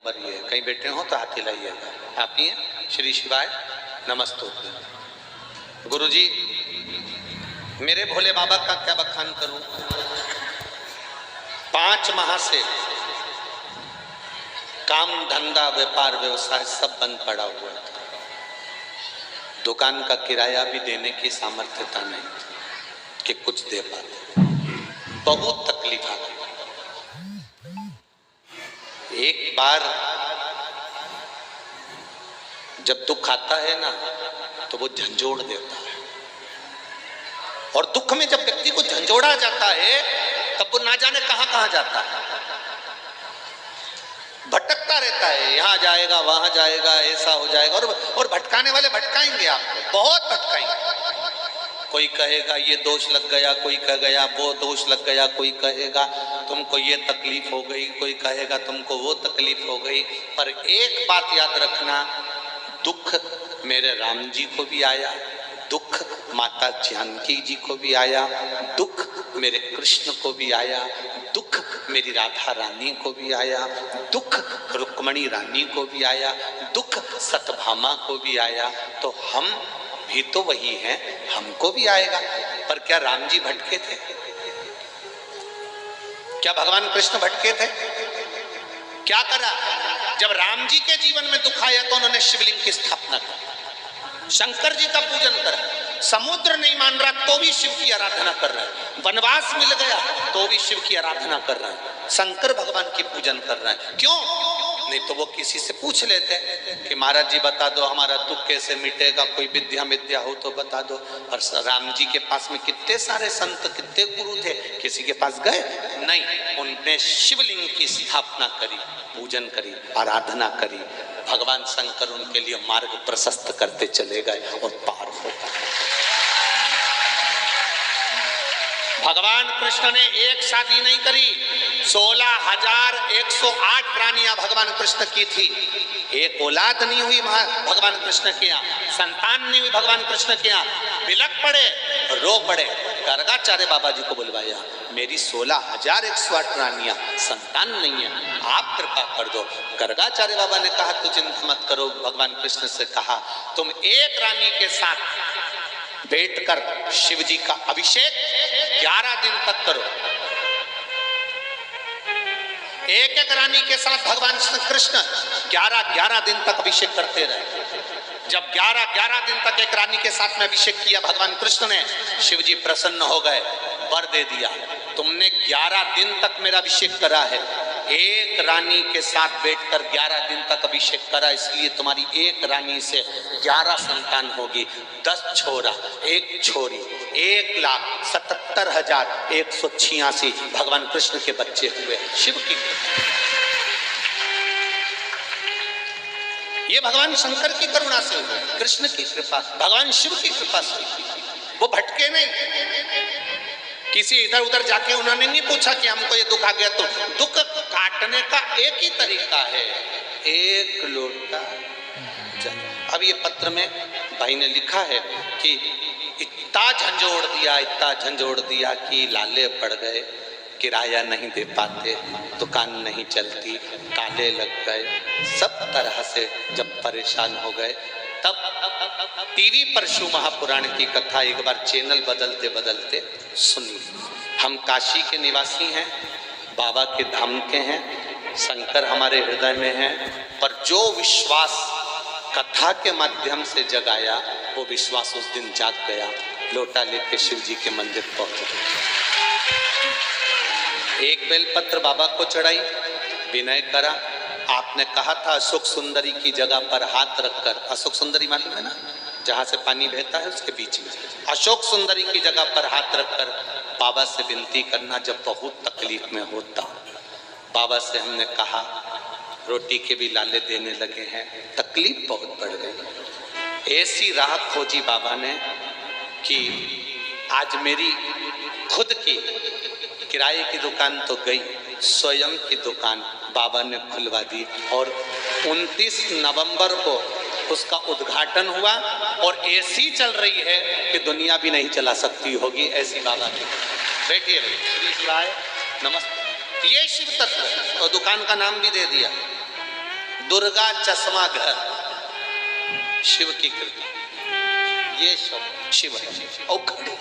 ये कहीं बैठे हो तो हाथ हिलाइएगा। आप ही हैं श्री शिवाय नमस्तो। गुरुजी मेरे भोले बाबा का क्या बखान करूं। 5 माह से काम धंधा व्यापार व्यवसाय सब बंद पड़ा हुआ था। दुकान का किराया भी देने की सामर्थ्यता नहीं थी कि कुछ दे पाते। बहुत तकलीफ आ गई। एक बार जब दुख आता है ना तो वो झंझोड़ देता है, और दुख में जब व्यक्ति को झंझोड़ा जाता है तब वो ना जाने कहां कहां जाता है, भटकता रहता है। यहां जाएगा वहां जाएगा, ऐसा हो जाएगा। और भटकाने वाले भटकाएंगे आपको, बहुत भटकाएंगे। कोई कहेगा ये दोष लग गया, कोई कह गया वो दोष लग गया, कोई कहेगा तुमको ये तकलीफ हो गई, कोई कहेगा तुमको वो तकलीफ हो गई। पर एक बात याद रखना, दुख मेरे राम जी को भी आया, दुख माता जानकी जी को भी आया, दुख मेरे कृष्ण को भी आया, दुख मेरी राधा रानी को भी आया, दुख रुक्मणी रानी को भी आया, दुख सतभामा को भी आया। तो हम भी तो वही हैं, हमको भी आएगा। पर क्या राम जी भटके थे? क्या भगवान कृष्ण भटके थे? क्या करा? जब राम जी के जीवन में दुख आया तो उन्होंने शिवलिंग की स्थापना की, शंकर जी का पूजन करा। समुद्र नहीं मान रहा तो भी शिव की आराधना कर रहा है, वनवास मिल गया तो भी शिव की आराधना कर रहा है, शंकर भगवान की पूजन कर रहा है। क्यों? नहीं तो वो किसी से पूछ लेते कि महाराज जी बता दो हमारा दुख कैसे मिटेगा, कोई विद्या हो तो बता दो। और राम जी के पास में कितने सारे संत, कितने गुरु थे, किसी के पास गए नहीं। उनने शिवलिंग की स्थापना करी, पूजन करी, आराधना करी। भगवान शंकर उनके लिए मार्ग प्रशस्त करते चले गए और पार हो गए। भगवान कृष्ण ने एक शादी नहीं करी, 16,108 रानियां भगवान कृष्ण की थी। एक औलाद नहीं हुई भगवान कृष्ण के यहाँ, संतान नहीं हुई भगवान कृष्ण के यहाँ। बिलक पड़े, रो पड़े, गर्गाचार्य बाबा जी को बुलवाया, मेरी 16,108 रानियां, संतान नहीं है, आप कृपा कर दो। गर्गाचार्य बाबा ने कहा तू चिंता मत करो। भगवान कृष्ण से कहा तुम एक रानी के साथ बैठकर शिव जी का अभिषेक 11 दिन तक करो। एक एक रानी के साथ भगवान कृष्ण 11 दिन तक अभिषेक करते रहे। जब 11 दिन तक एक रानी के साथ में अभिषेक किया भगवान कृष्ण ने, शिव जी प्रसन्न हो गए, वर दे दिया, तुमने 11 दिन तक मेरा अभिषेक करा है, एक रानी के साथ बैठकर 11 दिन तक अभिषेक करा, इसलिए तुम्हारी एक रानी से 11 संतान होगी। 10 छोरा, 1 छोरी, 1,77,186 भगवान कृष्ण के बच्चे हुए। शिव की, ये भगवान शंकर की करुणा से, कृष्ण की कृपा, भगवान शिव की कृपा से। वो भटके नहीं। किसी इधर उधर जाके उन्होंने नहीं पूछा कि हमको ये दुख आ गया। तो दुख काटने का एक ही तरीका है, एक लोटा जल। अब ये पत्र में भाई ने लिखा है कि इतना झंझोड़ दिया कि लाले पड़ गए, किराया नहीं दे पाते, दुकान नहीं चलती, ताले लग गए, सब तरह से जब परेशान हो गए, तब टीवी पर शिव महापुराण की कथा एक बार चैनल बदलते बदलते सुनी। हम काशी के निवासी हैं, बाबा के धाम के हैं, शंकर हमारे हृदय में हैं, पर जो विश्वास कथा के माध्यम से जगाया वो विश्वास उस दिन जाग गया। लोटा लेके शिव जी के मंदिर पहुंचे, एक बेलपत्र बाबा को चढ़ाई, विनय करा। आपने कहा था अशोक सुंदरी की जगह पर हाथ रखकर, अशोक सुंदरी मालूम है ना, जहां से पानी बहता है उसके बीच में, अशोक सुंदरी की जगह पर हाथ रखकर बाबा से विनती करना जब बहुत तकलीफ में होता। बाबा से हमने कहा रोटी के भी लाले देने लगे हैं, तकलीफ बहुत बढ़ गई। ऐसी राह खोजी बाबा ने कि आज मेरी खुद की किराए की दुकान तो गई, स्वयं की दुकान बाबा ने खुलवा दी। और 29 नवंबर को उसका उद्घाटन हुआ और ऐसी चल रही है कि दुनिया भी नहीं चला सकती होगी, ऐसी बाबा की। बैठिए, नमस्ते। ये शिव तत्व, और दुकान का नाम भी दे दिया। दुर्गा चश्मा घर, शिव की कृपा, ये सब शिव है। और खड़े